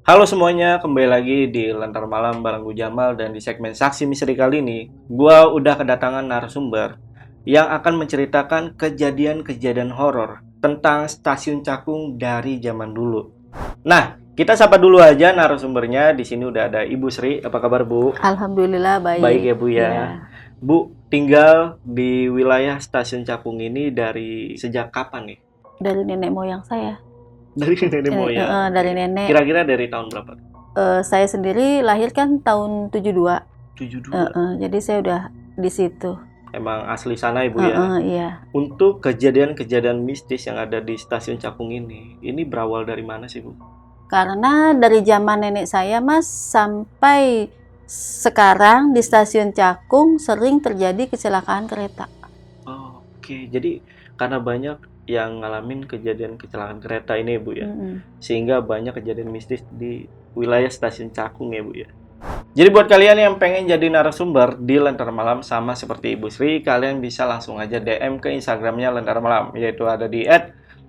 Halo semuanya, kembali lagi di Lentar Malam bareng gue Jamal dan di segmen Saksi Misteri kali ini, gua udah kedatangan narasumber yang akan menceritakan kejadian-kejadian horor tentang stasiun Cakung dari zaman dulu. Nah, kita sapa dulu aja narasumbernya. Di sini udah ada Ibu Sri. Apa kabar, Bu? Alhamdulillah Baik baik. ya, Bu ya. Iya. Bu, tinggal di wilayah stasiun Cakung ini dari sejak kapan nih? Dari nenek moyang saya. Dari nenek moyang. Dari Oke. nenek. Kira-kira dari tahun berapa? Saya sendiri lahir kan tahun 72. 72. Jadi saya udah di situ. Emang asli sana Ibu ya. Iya. Untuk kejadian-kejadian mistis yang ada di stasiun Cakung ini berawal dari mana sih Bu? Karena dari zaman nenek saya Mas sampai sekarang di stasiun Cakung sering terjadi kecelakaan kereta. Oh, oke, jadi karena banyak yang ngalamin kejadian kecelakaan kereta ini Bu ya, sehingga banyak kejadian mistis di wilayah stasiun Cakung ya Bu ya. Jadi buat kalian yang pengen jadi narasumber di Lentera Malam sama seperti Ibu Sri, kalian bisa langsung aja DM ke Instagramnya Lentera Malam, yaitu ada di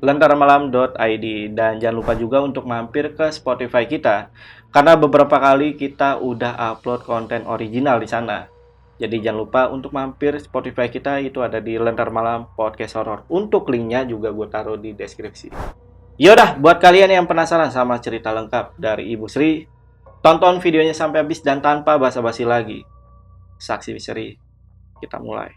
@lentaramalam.id. Dan jangan lupa juga untuk mampir ke Spotify kita, karena beberapa kali kita udah upload konten original di sana. Jadi jangan lupa untuk mampir Spotify kita, itu ada di Lentera Malam Podcast Horror. Untuk linknya juga gue taruh di deskripsi. Yaudah, buat kalian yang penasaran sama cerita lengkap dari Ibu Sri, tonton videonya sampai habis dan tanpa basa-basi lagi. Saksi misteri, kita mulai.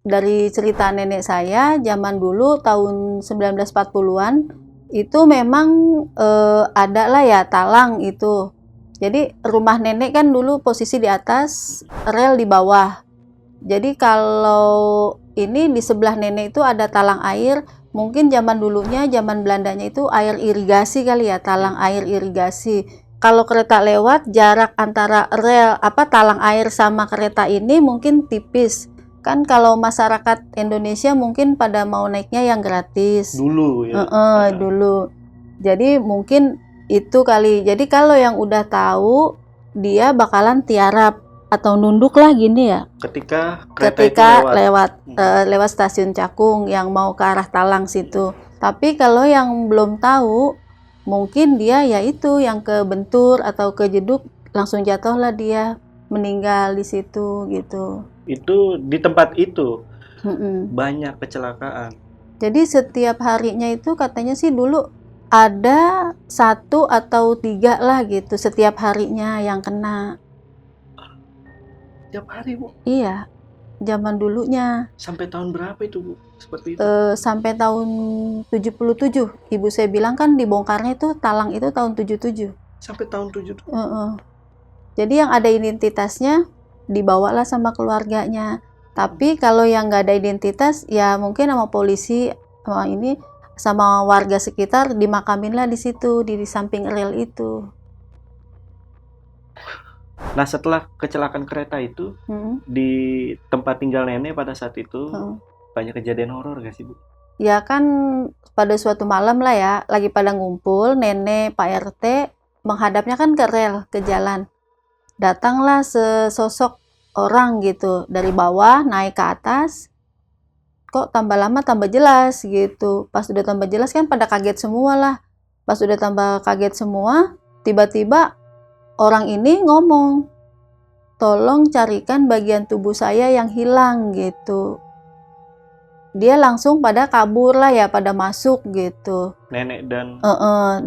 Dari cerita nenek saya zaman dulu tahun 1940-an itu memang ada lah ya talang itu. Jadi rumah nenek kan dulu posisi di atas, rel di bawah. Jadi kalau ini di sebelah nenek itu ada talang air, mungkin zaman dulunya, zaman Belandanya itu air irigasi kali ya, talang air irigasi. Kalau kereta lewat, jarak antara rel talang air sama kereta ini mungkin tipis. Kan kalau masyarakat Indonesia mungkin pada mau naiknya yang gratis. Dulu ya. Dulu. Jadi mungkin itu kali. Jadi kalau yang udah tahu, dia bakalan tiarap atau nunduk lah gini ya. Ketika kereta itu lewat stasiun Cakung yang mau ke arah Talang situ. Tapi kalau yang belum tahu, mungkin dia ya itu yang kebentur atau kejeduk, langsung jatuhlah dia, meninggal di situ gitu. Itu di tempat itu banyak kecelakaan. Jadi setiap harinya itu katanya sih dulu ada 1 atau 3 lah gitu setiap harinya yang kena. Tiap hari Bu? Iya, zaman dulunya. Sampai tahun berapa itu Bu? Seperti itu? Sampai tahun 77. Ibu saya bilang kan dibongkarnya itu talang itu tahun 77. Sampai tahun 77? Jadi yang ada identitasnya dibawalah sama keluarganya. Tapi kalau yang nggak ada identitas ya mungkin sama polisi sama warga sekitar dimakaminlah di situ di samping rel itu. Nah setelah kecelakaan kereta itu di tempat tinggal nenek pada saat itu banyak kejadian horor gak sih Bu? Ya kan pada suatu malam lah ya lagi pada ngumpul nenek Pak RT menghadapnya kan ke rel ke jalan. Datanglah sesosok orang gitu dari bawah naik ke atas, kok tambah lama tambah jelas gitu. Pas udah tambah jelas kan pada kaget semua lah. Pas udah tambah kaget semua, tiba-tiba orang ini ngomong, tolong carikan bagian tubuh saya yang hilang gitu. Dia langsung pada kabur lah ya, pada masuk gitu. Nenek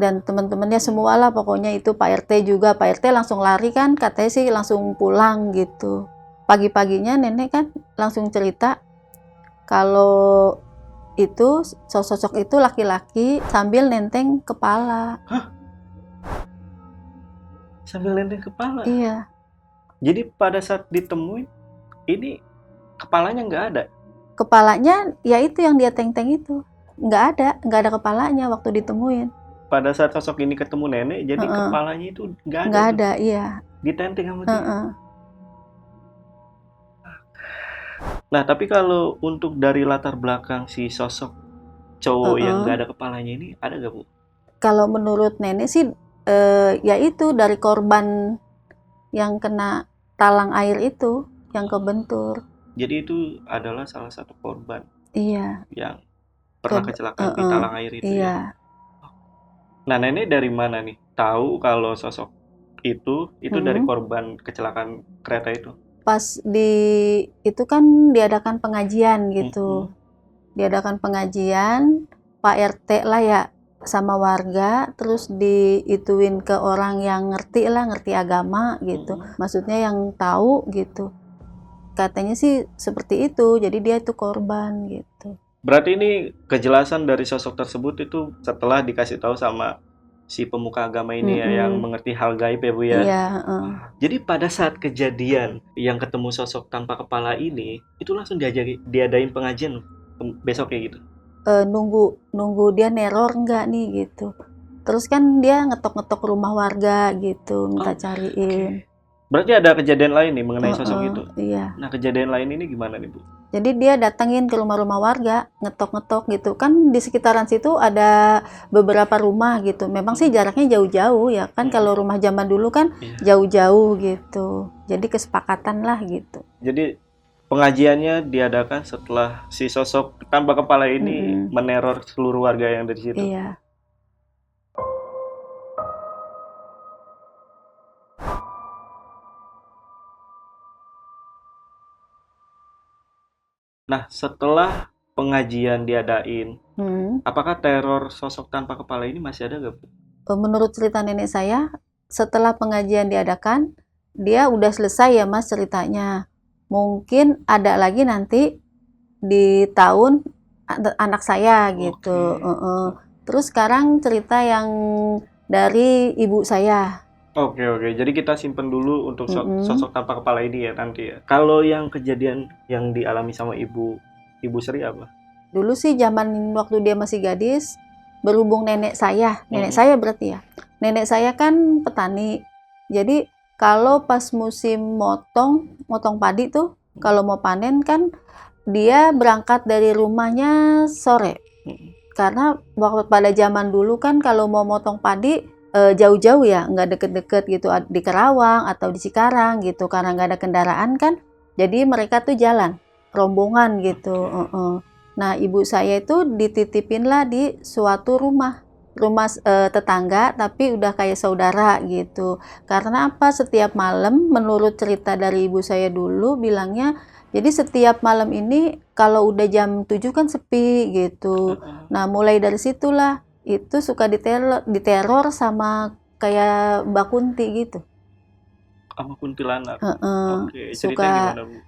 dan teman-temannya semua lah pokoknya itu Pak RT juga. Pak RT langsung lari kan, katanya sih langsung pulang gitu. Pagi-paginya nenek kan langsung cerita kalau itu sosok itu laki-laki sambil nenteng kepala. Hah? Sambil nenteng kepala? Iya. Jadi pada saat ditemuin, ini kepalanya nggak ada? Kepalanya ya itu yang dia teng-teng itu. Nggak ada kepalanya waktu ditemuin. Pada saat sosok ini ketemu nenek, jadi kepalanya itu nggak ada? Nggak tuh. ada, iya. Ditenteng sama dia? Nah, tapi kalau untuk dari latar belakang si sosok cowok yang nggak ada kepalanya ini, ada nggak, Bu? Kalau menurut nenek sih, ya itu dari korban yang kena talang air itu, yang kebentur. Jadi itu adalah salah satu korban Iya. yang pernah kecelakaan di talang air itu, iya. ya? Nah, nenek dari mana nih tahu kalau sosok itu dari korban kecelakaan kereta itu? Pas itu kan diadakan pengajian gitu. Diadakan pengajian, Pak RT lah ya sama warga, terus diituin ke orang yang ngerti agama gitu. Maksudnya yang tahu gitu. Katanya sih seperti itu, jadi dia itu korban gitu. Berarti ini kejelasan dari sosok tersebut itu setelah dikasih tahu sama si pemuka agama ini ya, yang mengerti hal gaib ya, Bu ya? Iya. Jadi pada saat kejadian yang ketemu sosok tanpa kepala ini, itu langsung diadain pengajian besok kayak gitu? Nunggu dia neror enggak nih gitu. Terus kan dia ngetok-ngetok rumah warga gitu, minta cariin. Berarti ada kejadian lain nih mengenai sosok itu? Iya. Nah, kejadian lain ini gimana nih, Bu? Jadi dia datengin ke rumah-rumah warga, ngetok-ngetok gitu. Kan di sekitaran situ ada beberapa rumah gitu. Memang sih jaraknya jauh-jauh ya kan, kalau rumah zaman dulu kan jauh-jauh gitu. Jadi kesepakatan lah gitu. Jadi pengajiannya diadakan setelah si sosok tanpa kepala ini meneror seluruh warga yang ada di situ? Iya. Nah, setelah pengajian diadain, apakah teror sosok tanpa kepala ini masih ada nggak, Bu? Menurut cerita nenek saya, setelah pengajian diadakan, dia udah selesai ya Mas ceritanya. Mungkin ada lagi nanti di tahun anak saya gitu. Terus sekarang cerita yang dari ibu saya. Oke. Jadi kita simpen dulu untuk sosok tanpa kepala ini ya nanti ya. Kalau yang kejadian yang dialami sama Ibu Sri apa? Dulu sih zaman waktu dia masih gadis, berhubung nenek saya berarti ya. Nenek saya kan petani. Jadi kalau pas musim motong padi tuh, kalau mau panen kan dia berangkat dari rumahnya sore. Karena waktu pada zaman dulu kan kalau mau motong padi jauh-jauh ya, nggak deket-deket gitu di Kerawang atau di Cikarang gitu, karena nggak ada kendaraan kan, jadi mereka tuh jalan rombongan gitu. Nah, ibu saya itu dititipin lah di suatu rumah tetangga, tapi udah kayak saudara gitu. Karena apa? Setiap malam menurut cerita dari ibu saya dulu bilangnya, jadi setiap malam ini kalau udah jam 7 kan sepi gitu. Nah, mulai dari situlah itu suka diteror sama kayak Mbak Kunti gitu. Sama kuntilanak?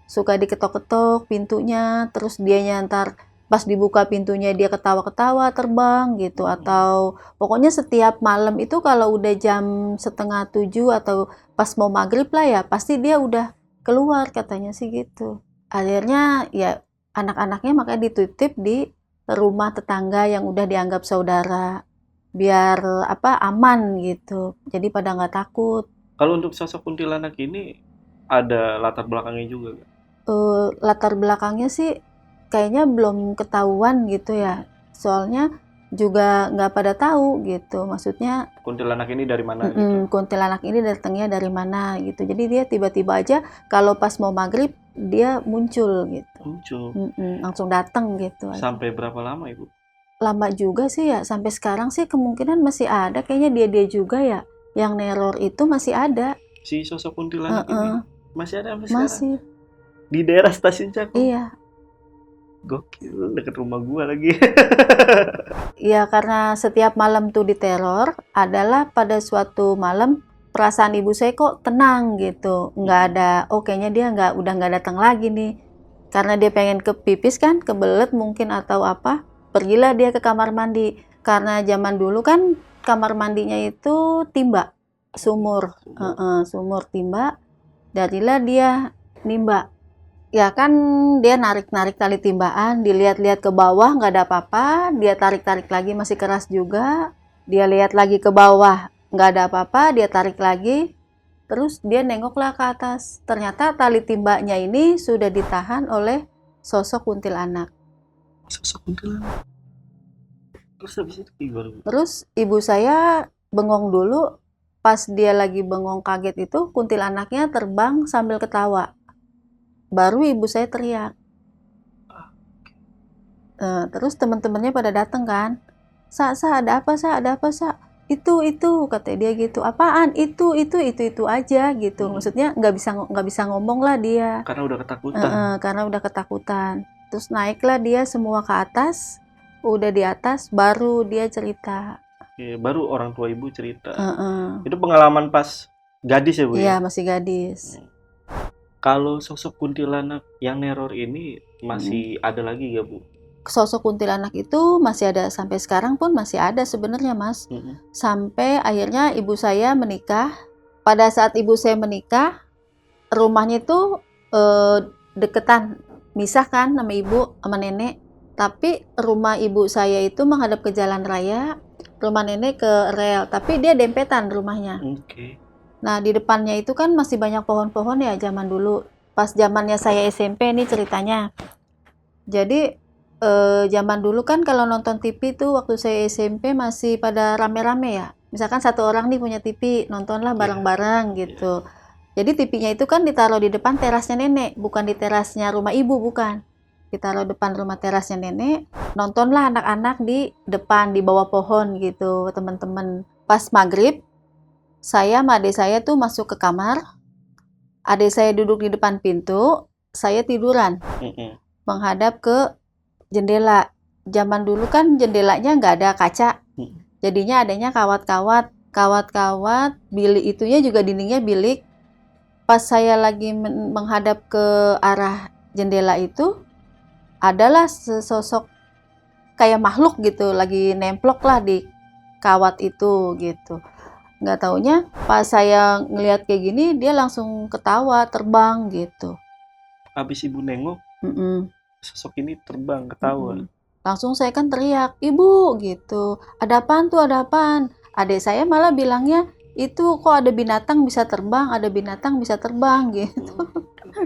Suka diketok-ketok pintunya, terus dia nyantar, pas dibuka pintunya dia ketawa-ketawa terbang gitu. Atau pokoknya setiap malam itu kalau udah jam 6:30 atau pas mau maghrib lah ya, pasti dia udah keluar, katanya sih gitu. Akhirnya ya anak-anaknya makanya dititip di rumah tetangga yang udah dianggap saudara, biar aman gitu, jadi pada nggak takut. Kalau untuk sosok kuntilanak ini ada latar belakangnya juga nggak? Latar belakangnya sih kayaknya belum ketahuan gitu ya, soalnya juga nggak pada tahu gitu, maksudnya kuntilanak ini dari mana gitu? Kuntilanak ini datangnya dari mana gitu. Jadi dia tiba-tiba aja kalau pas mau maghrib dia muncul gitu. Langsung datang gitu. Sampai berapa lama, Ibu? Lama juga sih ya, sampai sekarang sih kemungkinan masih ada, kayaknya dia juga ya yang neror itu masih ada. Si sosok kuntilanak ini masih ada sampai sekarang? Masih. Di daerah Stasiun Cakung? Iya. Gokil, deket rumah gua lagi. Ya karena setiap malam tuh diteror, adalah pada suatu malam perasaan ibu saya kok tenang gitu, nggak ada, kayaknya dia udah nggak datang lagi nih, karena dia pengen ke pipis kan, kebelet mungkin atau apa, pergilah dia ke kamar mandi. Karena zaman dulu kan kamar mandinya itu timba, sumur timba. Jadilah dia nimba. Ya kan dia narik-narik tali timbaan, dilihat-lihat ke bawah nggak ada apa-apa, dia tarik-tarik lagi masih keras juga, dia lihat lagi ke bawah nggak ada apa-apa, dia tarik lagi, terus dia nengoklah ke atas. Ternyata tali timbanya ini sudah ditahan oleh sosok kuntilanak. Sosok kuntilanak. Terus habis itu gimana, Bu? Terus ibu saya bengong dulu, pas dia lagi bengong kaget itu kuntilanaknya terbang sambil ketawa. Baru ibu saya teriak. Terus teman-temannya pada datang kan. Sa, ada apa, Sa? Ada apa, Sa? Itu, kata dia gitu. Apaan? Itu aja gitu. Maksudnya nggak bisa ngomong lah dia. Karena udah ketakutan. Karena udah ketakutan. Terus naiklah dia semua ke atas. Udah di atas, baru dia cerita. Baru orang tua ibu cerita. Itu pengalaman pas gadis ya, Bu? Iya, masih gadis. Kalau sosok kuntilanak yang neror ini masih ada lagi gak, Bu? Sosok kuntilanak itu masih ada sampai sekarang pun masih ada sebenarnya, Mas. Sampai akhirnya ibu saya menikah. Pada saat ibu saya menikah, rumahnya itu deketan, misah kan sama ibu sama nenek. Tapi rumah ibu saya itu menghadap ke jalan raya, rumah nenek ke rel. Tapi dia dempetan rumahnya. Nah, di depannya itu kan masih banyak pohon-pohon ya zaman dulu. Pas zamannya saya SMP nih ceritanya. Jadi zaman dulu kan kalau nonton TV tuh waktu saya SMP masih pada rame-rame ya. Misalkan satu orang nih punya TV, nontonlah bareng-bareng gitu. Jadi TV-nya itu kan ditaruh di depan terasnya nenek, bukan di terasnya rumah ibu, bukan. Ditaruh depan rumah terasnya nenek, nontonlah anak-anak di depan, di bawah pohon gitu, teman-teman. Pas maghrib, saya sama adik saya tuh masuk ke kamar, adik saya duduk di depan pintu, saya tiduran, menghadap ke jendela. Zaman dulu kan jendelanya nggak ada kaca, jadinya adanya kawat-kawat, bilik itunya juga dindingnya bilik. Pas saya lagi menghadap ke arah jendela itu, adalah sesosok kayak makhluk gitu, lagi nemplok lah di kawat itu gitu. Nggak taunya pas saya ngelihat kayak gini dia langsung ketawa terbang gitu. Habis ibu nengok, sosok ini terbang ketawa. Langsung saya kan teriak, ibu gitu, ada apaan tuh, ada apaan? Adik saya malah bilangnya itu kok ada binatang bisa terbang gitu.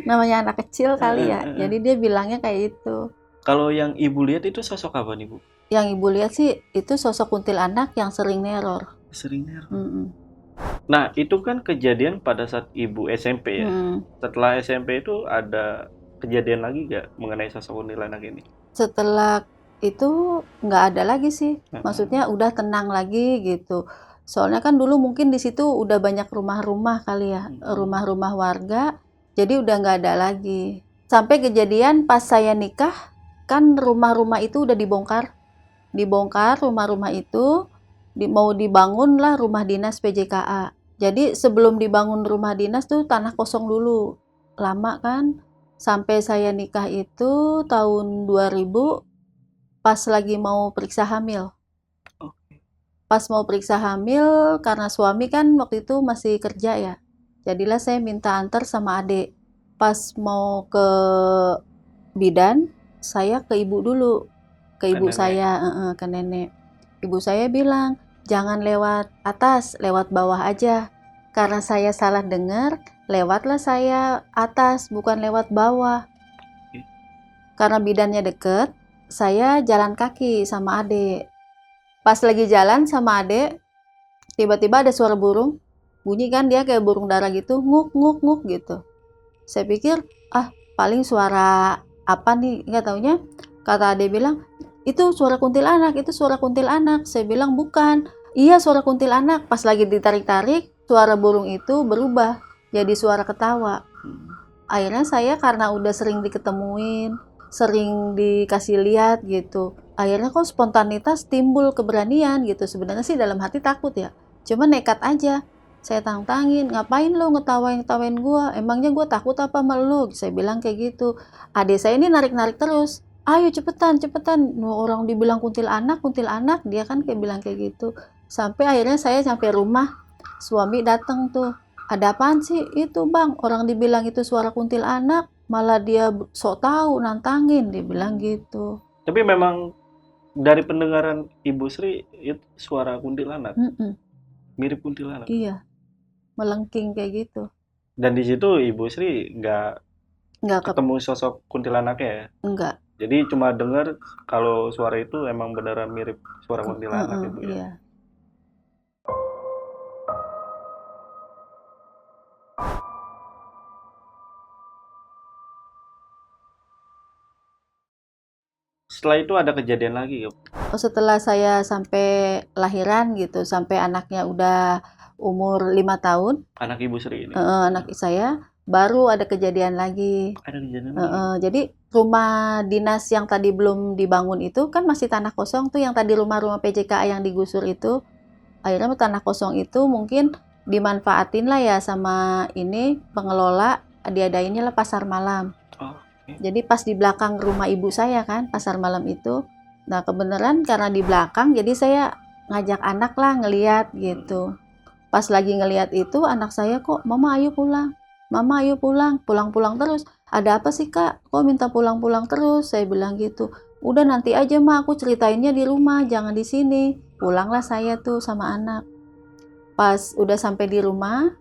Namanya anak kecil kali ya, jadi dia bilangnya kayak itu. Kalau yang ibu lihat itu sosok apa nih, Bu? Yang ibu lihat sih itu sosok kuntilanak yang sering neror. Nah, itu kan kejadian pada saat ibu SMP ya. Setelah SMP itu ada kejadian lagi nggak mengenai sosok kuntilanak ini? Setelah itu nggak ada lagi sih. Maksudnya udah tenang lagi gitu. Soalnya kan dulu mungkin di situ udah banyak rumah-rumah kali ya, rumah-rumah warga. Jadi udah nggak ada lagi. Sampai kejadian pas saya nikah, kan rumah-rumah itu udah dibongkar. Dibongkar rumah-rumah itu. Mau dibangun lah rumah dinas PJKA. Jadi sebelum dibangun rumah dinas tuh tanah kosong dulu. Lama kan. Sampai saya nikah itu tahun 2000 pas lagi mau periksa hamil. Pas mau periksa hamil karena suami kan waktu itu masih kerja ya. Jadilah saya minta antar sama adik. Pas mau ke bidan, saya ke ibu dulu. Ke ibu saya, ke nenek. Ibu saya bilang, jangan lewat atas, lewat bawah aja. Karena saya salah dengar, lewatlah saya atas, bukan lewat bawah. Karena bidannya deket, saya jalan kaki sama adik. Pas lagi jalan sama adik, tiba-tiba ada suara burung. Bunyi kan dia kayak burung dara gitu, nguk, nguk, nguk gitu. Saya pikir, paling suara apa nih, nggak taunya. Kata adik bilang, itu suara kuntilanak, itu suara kuntilanak. Saya bilang bukan, iya suara kuntilanak. Pas lagi ditarik-tarik, suara burung itu berubah jadi suara ketawa. Akhirnya saya karena udah sering diketemuin, sering dikasih lihat gitu, akhirnya kok spontanitas timbul keberanian gitu. Sebenarnya sih dalam hati takut ya, cuma nekat aja. Saya tantangin, ngapain lo ngetawain gua, emangnya gua takut apa sama lo? Saya bilang kayak gitu. Adik saya ini narik-narik terus, ayo cepetan. Orang dibilang kuntilanak, dia kan kayak bilang kayak gitu. Sampai akhirnya saya sampai rumah, suami datang tuh. Ada apaan sih itu bang? Orang dibilang itu suara kuntilanak, malah dia sok tahu nantangin, dibilang gitu. Tapi memang dari pendengaran Ibu Sri itu suara kuntilanak, mirip kuntilanak. Iya, melengking kayak gitu. Dan di situ Ibu Sri nggak ketemu sosok kuntilanaknya ya? Enggak. Jadi cuma dengar kalau suara itu emang beneran mirip suara kuntilanak Ibu ya? Iya. Setelah itu ada kejadian lagi ya? Setelah saya sampai lahiran gitu, sampai anaknya udah umur 5 tahun. Anak Ibu Sri ini? Anak saya, baru ada kejadian lagi. Ada kejadian lagi? Jadi rumah dinas yang tadi belum dibangun itu kan masih tanah kosong tuh, yang tadi rumah-rumah PJKA yang digusur itu. Akhirnya tanah kosong itu mungkin dimanfaatin lah ya sama ini pengelola, diadainnya lah pasar malam. Jadi pas di belakang rumah ibu saya kan pasar malam itu. Nah kebenaran karena di belakang jadi saya ngajak anak lah ngeliat gitu. Pas lagi ngeliat itu anak saya kok, mama ayo pulang, mama ayo pulang, pulang-pulang terus. Ada apa sih kak, kok minta pulang-pulang terus? Saya bilang gitu. Udah nanti aja ma, aku ceritainnya di rumah, jangan di sini. Pulanglah saya tuh sama anak. Pas udah sampai di rumah,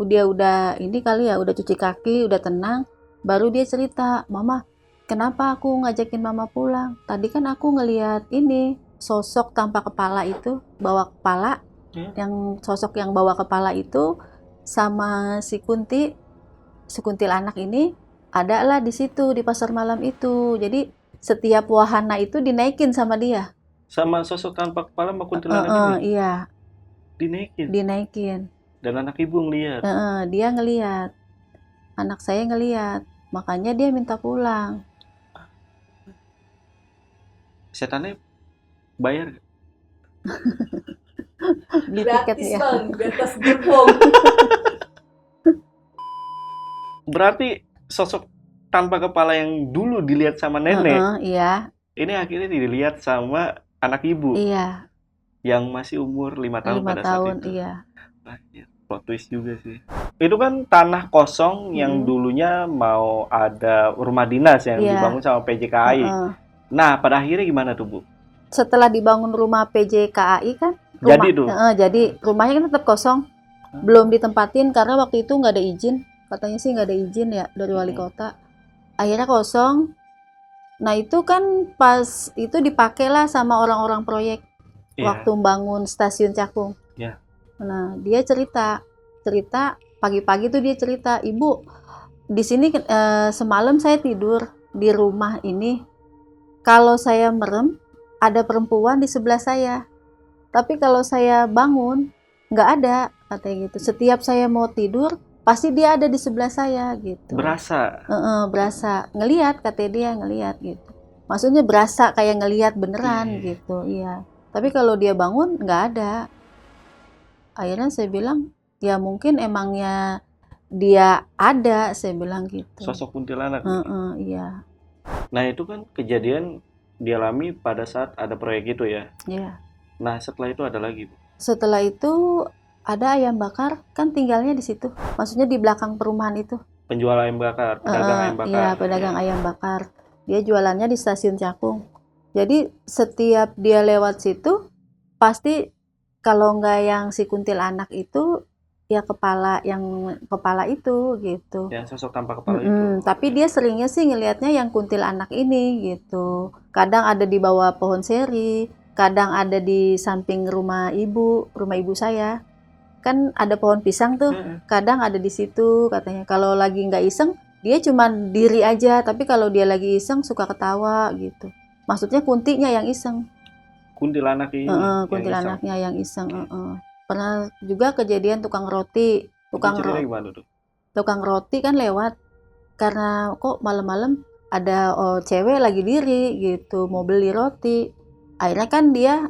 dia udah ini kali ya, udah cuci kaki, udah tenang. Baru dia cerita, mama, kenapa aku ngajakin mama pulang? Tadi kan aku ngeliat ini, sosok tanpa kepala itu, bawa kepala, yang sosok yang bawa kepala itu, sama si kuntilanak ini, ada lah di situ, di pasar malam itu. Jadi setiap wahana itu dinaikin sama dia. Sama sosok tanpa kepala sama kuntilanak ini? Iya. Dinaikin? Dan anak ibu ngeliat? Dia ngeliat. Anak saya ngeliat. Makanya dia minta pulang. Setannya bayar gak? Beli tiket ya. Bang, di atas gerbong. Berarti sosok tanpa kepala yang dulu dilihat sama nenek, iya. Ini akhirnya dilihat sama anak ibu. Iya. Yang masih umur 5 tahun pada saat itu. Iya. Plot twist juga sih. Itu kan tanah kosong yang dulunya mau ada rumah dinas yang dibangun sama PJKAI. Nah, pada akhirnya gimana tuh, Bu? Setelah dibangun rumah PJKAI kan, jadi rumahnya kan tetap kosong. Belum ditempatin karena waktu itu nggak ada izin. Katanya sih nggak ada izin ya dari wali kota. Akhirnya kosong. Nah, itu kan pas itu dipakailah sama orang-orang proyek waktu membangun stasiun Cakung. Nah, dia cerita pagi-pagi tuh dia cerita, ibu di sini semalam saya tidur di rumah ini, kalau saya merem ada perempuan di sebelah saya, tapi kalau saya bangun nggak ada, katanya gitu. Setiap saya mau tidur pasti dia ada di sebelah saya gitu. Berasa? Berasa, ngelihat, katanya dia ngelihat gitu. Maksudnya berasa kayak ngelihat beneran gitu, iya. Tapi kalau dia bangun nggak ada. Akhirnya saya bilang, ya mungkin emangnya dia ada, saya bilang gitu. Sosok kuntilanak. Iya. Nah itu kan kejadian dialami pada saat ada proyek itu ya. Iya. Nah setelah itu ada lagi, Bu? Setelah itu ada ayam bakar, kan tinggalnya di situ. Maksudnya di belakang perumahan itu. Penjual ayam bakar, pedagang ayam bakar. Iya, pedagang ayam bakar. Dia jualannya di stasiun Cakung. Jadi setiap dia lewat situ, pasti kalau nggak yang si kuntilanak itu, ya kepala itu gitu. Yang sosok tanpa kepala itu. Tapi dia seringnya sih ngelihatnya yang kuntilanak ini gitu. Kadang ada di bawah pohon seri, kadang ada di samping rumah ibu saya. Kan ada pohon pisang tuh, kadang ada di situ katanya. Kalau lagi nggak iseng, dia cuma diri aja. Tapi kalau dia lagi iseng suka ketawa gitu. Maksudnya kuntinya yang iseng. Kuntilanak ini. Kuntilanaknya yang iseng. Pernah juga kejadian tukang roti. Tukang roti kan lewat. Karena kok malam-malam ada cewek lagi diri gitu, mau beli roti. Akhirnya kan dia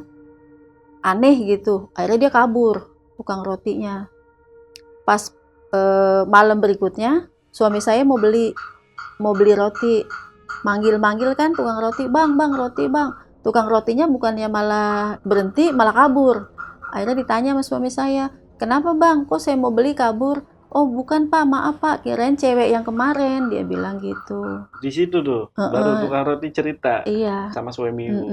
aneh gitu. Akhirnya dia kabur, tukang rotinya. Pas malam berikutnya, suami saya mau beli roti. Manggil-manggil kan tukang roti, bang, roti bang. Tukang rotinya bukannya malah berhenti, malah kabur. Akhirnya ditanya sama suami saya, kenapa bang, kok saya mau beli kabur? Oh bukan pak, maaf pak, kirain cewek yang kemarin, dia bilang gitu. Di situ tuh baru tukang roti cerita Iya. sama suami ibu.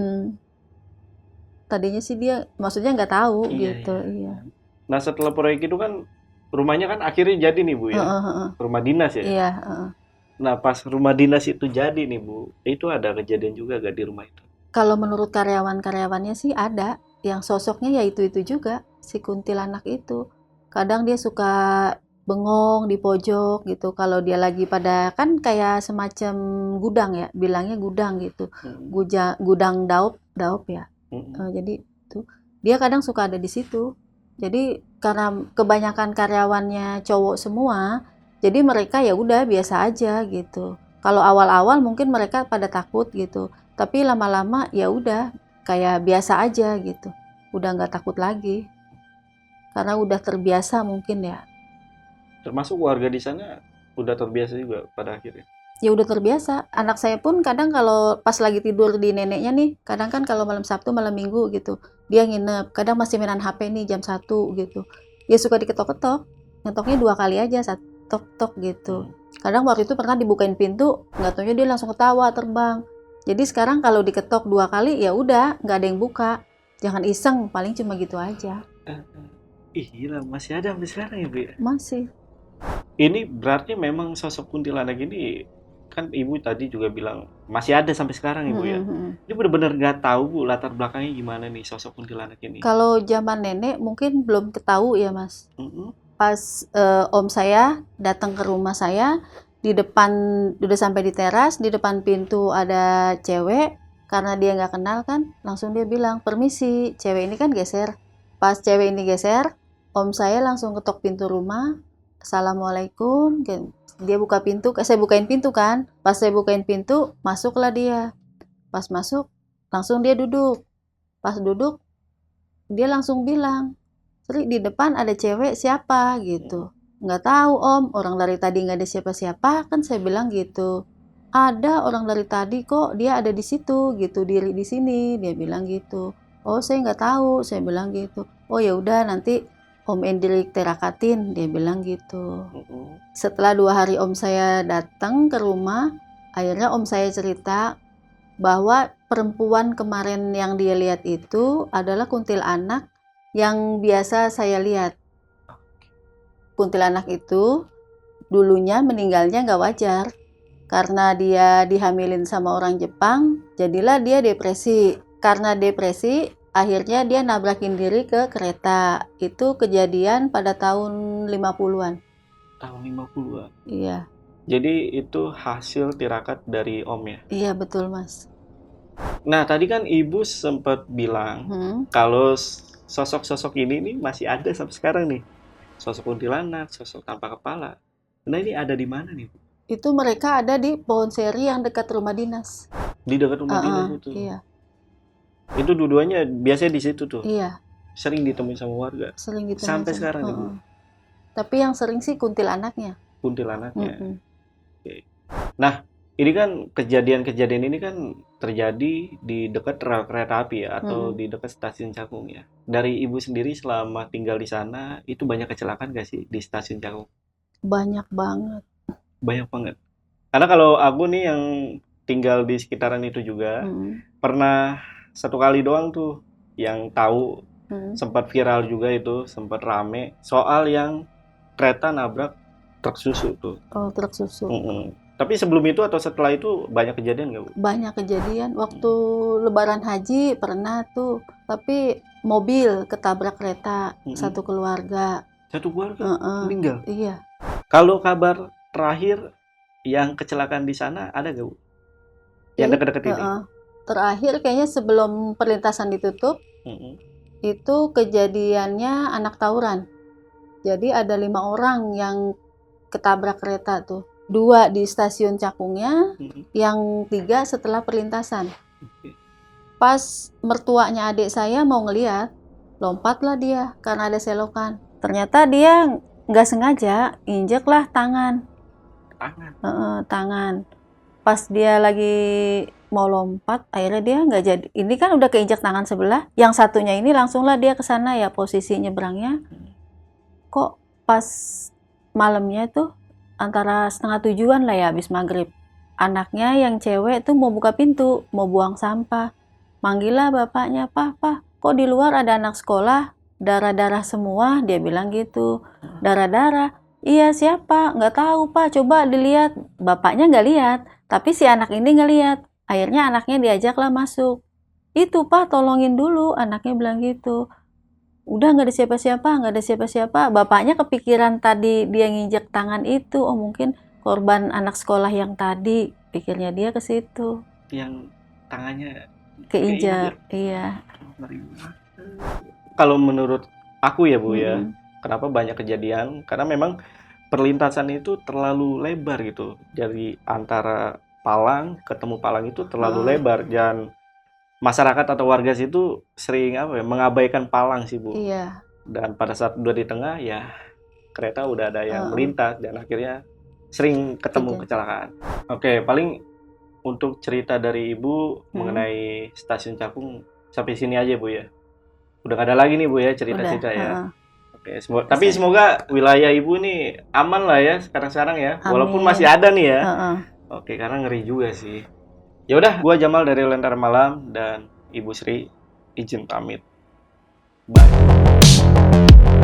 Tadinya sih dia maksudnya nggak tahu Iya, gitu. iya. Nah setelah proyek itu kan rumahnya kan akhirnya jadi nih Bu ya, rumah dinas ya. Iya. Nah pas rumah dinas itu jadi nih Bu, itu ada kejadian juga gak di rumah itu? Kalau menurut karyawan-karyawannya sih ada, yang sosoknya ya itu juga, si kuntilanak itu. Kadang dia suka bengong di pojok gitu, kalau dia lagi pada kan kayak semacam gudang ya, bilangnya gudang gitu. Gudang daup ya. Jadi tuh dia kadang suka ada di situ. Jadi karena kebanyakan karyawannya cowok semua, jadi mereka ya udah biasa aja gitu. Kalau awal-awal mungkin mereka pada takut gitu, tapi lama-lama ya udah kayak biasa aja gitu. Udah nggak takut lagi. Karena udah terbiasa mungkin ya. Termasuk warga di sana udah terbiasa juga pada akhirnya. Ya udah terbiasa. Anak saya pun kadang kalau pas lagi tidur di neneknya nih, kadang kan kalau malam Sabtu, malam Minggu gitu, dia nginep. Kadang masih mainan HP nih jam 1 gitu. Dia suka diketok-ketok. Ngetoknya 2 kali aja, tok-tok gitu. Kadang waktu itu pernah dibukain pintu, nggak taunya dia langsung ketawa terbang. Jadi sekarang kalau diketok 2 kali ya udah nggak ada yang buka. Jangan iseng, paling cuma gitu aja. Ih gila, masih ada sampai sekarang ya Bu ya? Masih. Ini berarti memang sosok kuntilanak ini, kan Ibu tadi juga bilang masih ada sampai sekarang Ibu ya? Ini benar-benar nggak tahu Bu latar belakangnya gimana nih sosok kuntilanak ini? Kalau zaman nenek mungkin belum ketahu ya Mas. Pas om saya datang ke rumah saya, di depan udah sampai di teras, di depan pintu ada cewek, karena dia nggak kenal kan, langsung dia bilang permisi. Cewek ini kan geser. Pas cewek ini geser, om saya langsung ketok pintu rumah. Assalamualaikum. Dia buka pintu, saya bukain pintu kan. Pas saya bukain pintu, masuklah dia. Pas masuk, langsung dia duduk. Pas duduk, dia langsung bilang, Sri, di depan ada cewek siapa gitu. Nggak tahu om, orang dari tadi nggak ada siapa-siapa, kan saya bilang gitu. Ada orang dari tadi kok, dia ada di situ gitu, diri di sini, dia bilang gitu. Oh saya nggak tahu, saya bilang gitu. Oh ya udah nanti Om Endrik terakatin, dia bilang gitu. Setelah 2 hari om saya datang ke rumah, akhirnya om saya cerita bahwa perempuan kemarin yang dia lihat itu adalah kuntilanak yang biasa saya lihat. Kuntilanak itu dulunya meninggalnya nggak wajar. Karena dia dihamilin sama orang Jepang, jadilah dia depresi. Karena depresi, akhirnya dia nabrakin diri ke kereta. Itu kejadian pada tahun 50-an. Tahun 50-an? Iya. Jadi itu hasil tirakat dari om ya? Iya betul Mas. Nah tadi kan Ibu sempat bilang kalau sosok-sosok ini nih masih ada sampai sekarang nih. Sosok kuntilanak, sosok tanpa kepala. Nah ini ada di mana nih Bu? Itu mereka ada di pohon seri yang dekat rumah dinas. Di dekat rumah dinas itu? Iya. Itu dua-duanya biasanya di situ tuh? Iya. Sering ditemuin sama warga? Sering ditemuin sampai sekarang nih Bu? Tapi yang sering sih kuntilanaknya. Kuntilanaknya. Oke. Nah ini kan kejadian-kejadian ini kan terjadi di dekat rel kereta api ya, atau di dekat stasiun Cakung ya. Dari Ibu sendiri selama tinggal di sana, itu banyak kecelakaan gak sih di stasiun Cakung? Banyak banget. Banyak banget. Karena kalau aku nih yang tinggal di sekitaran itu juga, pernah 1 kali doang tuh yang tahu, sempat viral juga itu, sempat rame soal yang kereta nabrak truk susu tuh. Oh, truk susu. Tapi sebelum itu atau setelah itu banyak kejadian nggak Bu? Banyak kejadian. Waktu Lebaran Haji pernah tuh, tapi mobil ketabrak kereta, satu keluarga. Satu keluarga meninggal? Iya. Kalau kabar terakhir yang kecelakaan di sana ada nggak Bu? Yang dekat-dekat ini? Terakhir kayaknya sebelum perlintasan ditutup, itu kejadiannya anak tawuran. Jadi ada 5 orang yang ketabrak kereta tuh. 2 di stasiun Cakungnya, yang 3 setelah perlintasan. Pas mertuanya adik saya mau ngeliat, lompatlah dia karena ada selokan. Ternyata dia nggak sengaja injeklah tangan. Tangan. Pas dia lagi mau lompat, akhirnya dia nggak jadi. Ini kan udah keinjek tangan sebelah, yang satunya ini langsunglah dia ke sana ya, posisi nyebrangnya. kok pas malamnya tuh antara 6:30-an lah ya habis maghrib. Anaknya yang cewek tuh mau buka pintu, mau buang sampah. Manggil lah bapaknya, "Pah, kok di luar ada anak sekolah? Darah-darah semua," dia bilang gitu. "Darah-darah?" "Iya, siapa?" "Nggak tahu, Pak, coba dilihat." Bapaknya nggak lihat, tapi si anak ini ngelihat. Akhirnya anaknya diajaklah masuk. "Itu, Pak, tolongin dulu," anaknya bilang gitu. Udah nggak ada siapa-siapa. Bapaknya kepikiran tadi dia nginjek tangan itu, oh mungkin korban anak sekolah yang tadi, pikirnya dia ke situ. Yang tangannya Keinjak, iya. Kalau menurut aku ya Bu ya, kenapa banyak kejadian? Karena memang perlintasan itu terlalu lebar gitu. Dari antara palang ketemu palang itu terlalu lebar, dan masyarakat atau warga situ sering mengabaikan palang sih Bu. Iya. Dan pada saat udah di tengah ya kereta udah ada yang melintas dan akhirnya sering ketemu kecelakaan. Oke, paling untuk cerita dari Ibu mengenai Stasiun Cakung sampai sini aja Bu ya. Udah gak ada lagi nih Bu ya cerita-cerita ya. Oke, tapi semoga wilayah Ibu nih aman lah ya sekarang-sekarang ya. Amin. Walaupun masih ada nih ya. Oke, karena ngeri juga sih. Ya udah, gua Jamal dari Lentera Malam dan Ibu Sri izin pamit. Bye.